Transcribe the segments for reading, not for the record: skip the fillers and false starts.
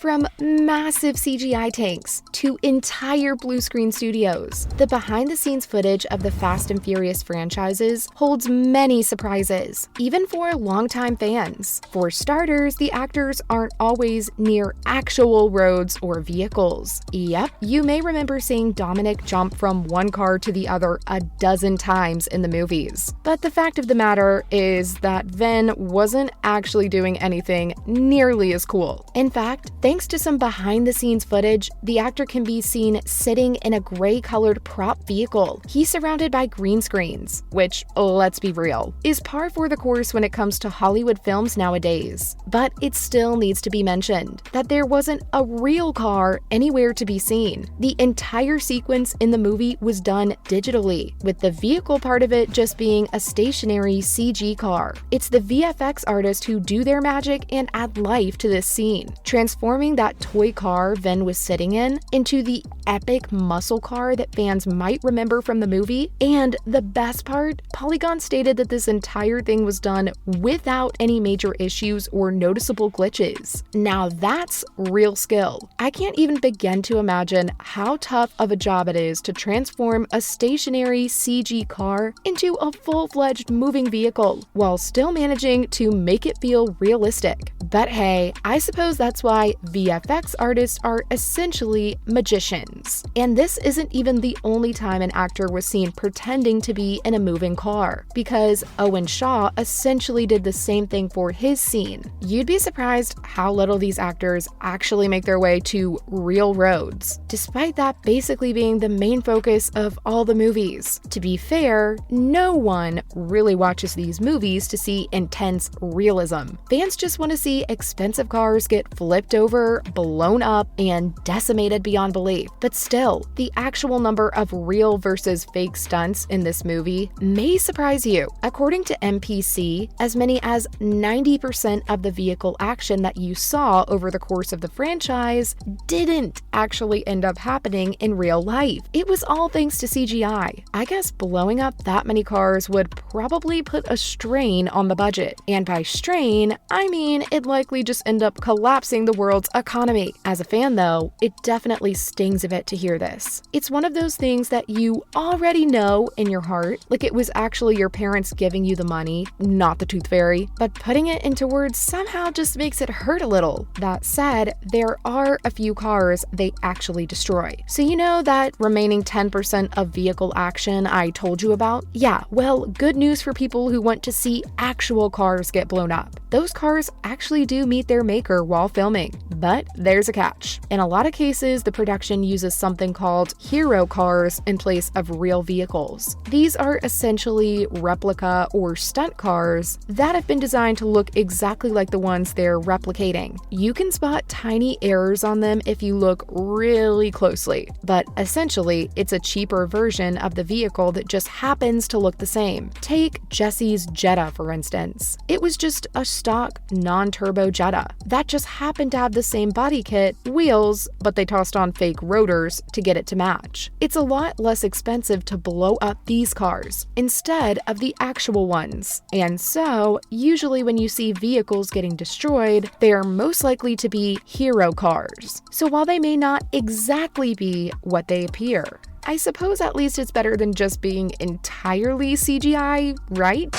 From massive CGI tanks to entire blue screen studios, the behind-the-scenes footage of the Fast and Furious franchises holds many surprises, even for longtime fans. For starters, the actors aren't always near actual roads or vehicles. Yep, you may remember seeing Dominic jump from one car to the other a dozen times in the movies. But the fact of the matter is that Vin wasn't actually doing anything nearly as cool. In fact, thanks to some behind-the-scenes footage, the actor can be seen sitting in a gray-colored prop vehicle. He's surrounded by green screens, which, let's be real, is par for the course when it comes to Hollywood films nowadays. But it still needs to be mentioned that there wasn't a real car anywhere to be seen. The entire sequence in the movie was done digitally, with the vehicle part of it just being a stationary CG car. It's the VFX artists who do their magic and add life to this scene, transforming that toy car Vin was sitting in into the epic muscle car that fans might remember from the movie. And the best part, Polygon stated that this entire thing was done without any major issues or noticeable glitches. Now that's real skill. I can't even begin to imagine how tough of a job it is to transform a stationary CG car into a full-fledged moving vehicle while still managing to make it feel realistic. But hey, I suppose that's why VFX artists are essentially magicians. And this isn't even the only time an actor was seen pretending to be in a moving car, because Owen Shaw essentially did the same thing for his scene. You'd be surprised how little these actors actually make their way to real roads, despite that basically being the main focus of all the movies. To be fair, no one really watches these movies to see intense realism. Fans just want to see expensive cars get flipped over, blown up, and decimated beyond belief. But still, the actual number of real versus fake stunts in this movie may surprise you. According to NPC, as many as 90% of the vehicle action that you saw over the course of the franchise didn't actually end up happening in real life. It was all thanks to CGI. I guess blowing up that many cars would probably put a strain on the budget. And by strain, I mean it'd likely just end up collapsing the world's economy. As a fan though, it definitely stings a bit to hear this. It's one of those things that you already know in your heart, like it was actually your parents giving you the money, not the tooth fairy, but putting it into words somehow just makes it hurt a little. That said, there are a few cars they actually destroy. So you know that remaining 10% of vehicle action I told you about? Yeah, well, good news for people who want to see actual cars get blown up. Those cars actually do meet their maker while filming, but there's a catch. In a lot of cases, the production uses something called hero cars in place of real vehicles. These are essentially replica or stunt cars that have been designed to look exactly like the ones they're replicating. You can spot tiny errors on them if you look really closely, but essentially, it's a cheaper version of the vehicle that just happens to look the same. Take Jesse's Jetta, for instance. It was just a stock, non-turbo Jetta that just happened to have the same body kit, wheels, but they tossed on fake rotors to get it to match. It's a lot less expensive to blow up these cars instead of the actual ones. And so, usually when you see vehicles getting destroyed, they are most likely to be hero cars. So while they may not exactly be what they appear, I suppose at least it's better than just being entirely CGI, right?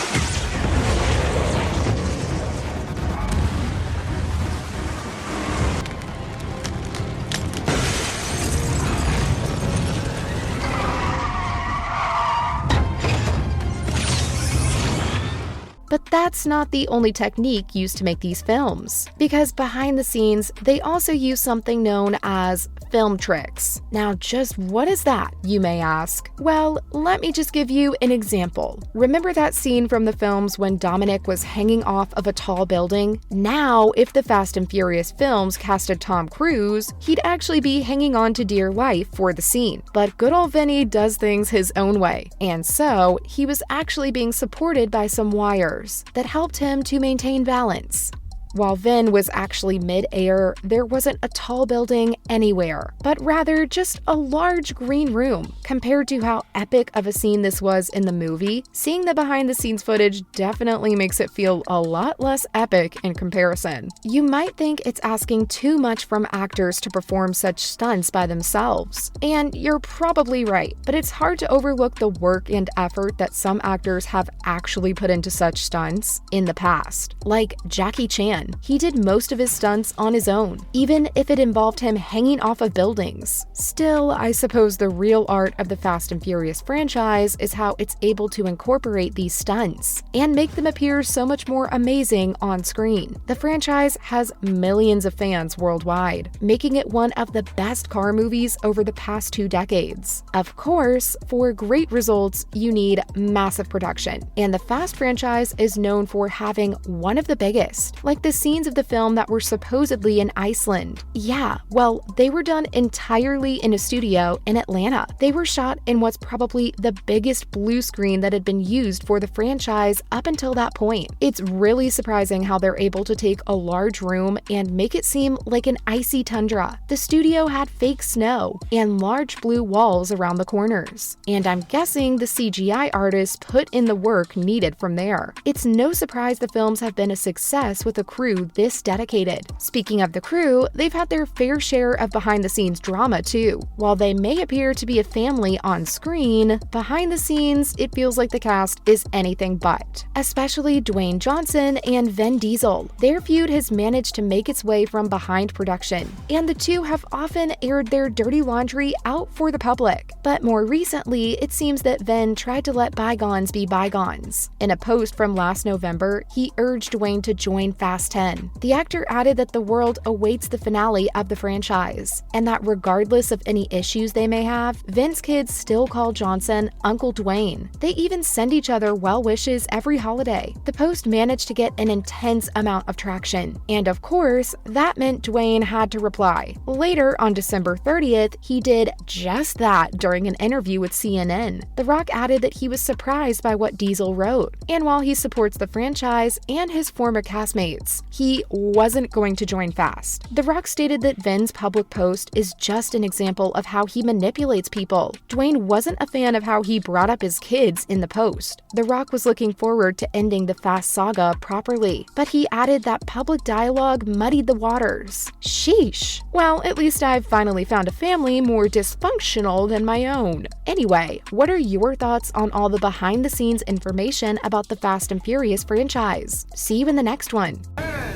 But that's not the only technique used to make these films, because behind the scenes, they also use something known as film tricks. Now, just what is that, you may ask? Well, let me just give you an example. Remember that scene from the films when Dominic was hanging off of a tall building? Now, if the Fast and Furious films casted Tom Cruise, he'd actually be hanging on to dear life for the scene. But good old Vinny does things his own way, and so he was actually being supported by some wires that helped him to maintain balance. While Vin was actually mid-air, there wasn't a tall building anywhere, but rather just a large green room. Compared to how epic of a scene this was in the movie, seeing the behind-the-scenes footage definitely makes it feel a lot less epic in comparison. You might think it's asking too much from actors to perform such stunts by themselves, and you're probably right, but it's hard to overlook the work and effort that some actors have actually put into such stunts in the past. Like Jackie Chan, he did most of his stunts on his own, even if it involved him hanging off of buildings. Still, I suppose the real art of the Fast and Furious franchise is how it's able to incorporate these stunts and make them appear so much more amazing on screen. The franchise has millions of fans worldwide, making it one of the best car movies over the past 2 decades. Of course, for great results, you need massive production, and the Fast franchise is known for having one of the biggest, like the scenes of the film that were supposedly in Iceland. Yeah, well, they were done entirely in a studio in Atlanta. They were shot in what's probably the biggest blue screen that had been used for the franchise up until that point. It's really surprising how they're able to take a large room and make it seem like an icy tundra. The studio had fake snow and large blue walls around the corners, and I'm guessing the CGI artists put in the work needed from there. It's no surprise the films have been a success with a crew this dedicated. Speaking of the crew, they've had their fair share of behind-the-scenes drama too. While they may appear to be a family on screen, behind the scenes, it feels like the cast is anything but. Especially Dwayne Johnson and Vin Diesel. Their feud has managed to make its way from behind production, and the two have often aired their dirty laundry out for the public. But more recently, it seems that Vin tried to let bygones be bygones. In a post from last November, he urged Dwayne to join Fast 10. The actor added that the world awaits the finale of the franchise, and that regardless of any issues they may have, Vin's kids still call Johnson Uncle Dwayne. They even send each other well wishes every holiday. The post managed to get an intense amount of traction, and of course, that meant Dwayne had to reply. Later, on December 30th, he did just that during an interview with CNN. The Rock added that he was surprised by what Diesel wrote, and while he supports the franchise and his former castmates, he wasn't going to join Fast. The Rock stated that Vin's public post is just an example of how he manipulates people. Dwayne wasn't a fan of how he brought up his kids in the post. The Rock was looking forward to ending the Fast saga properly, but he added that public dialogue muddied the waters. Sheesh. Well, at least I've finally found a family more dysfunctional than my own. Anyway, what are your thoughts on all the behind-the-scenes information about the Fast and Furious franchise? See you in the next one. 10,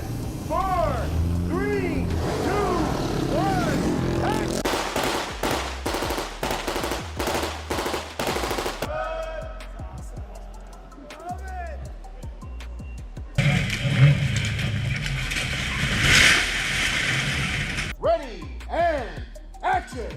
4, 3, 2, 1, action! Ready and action!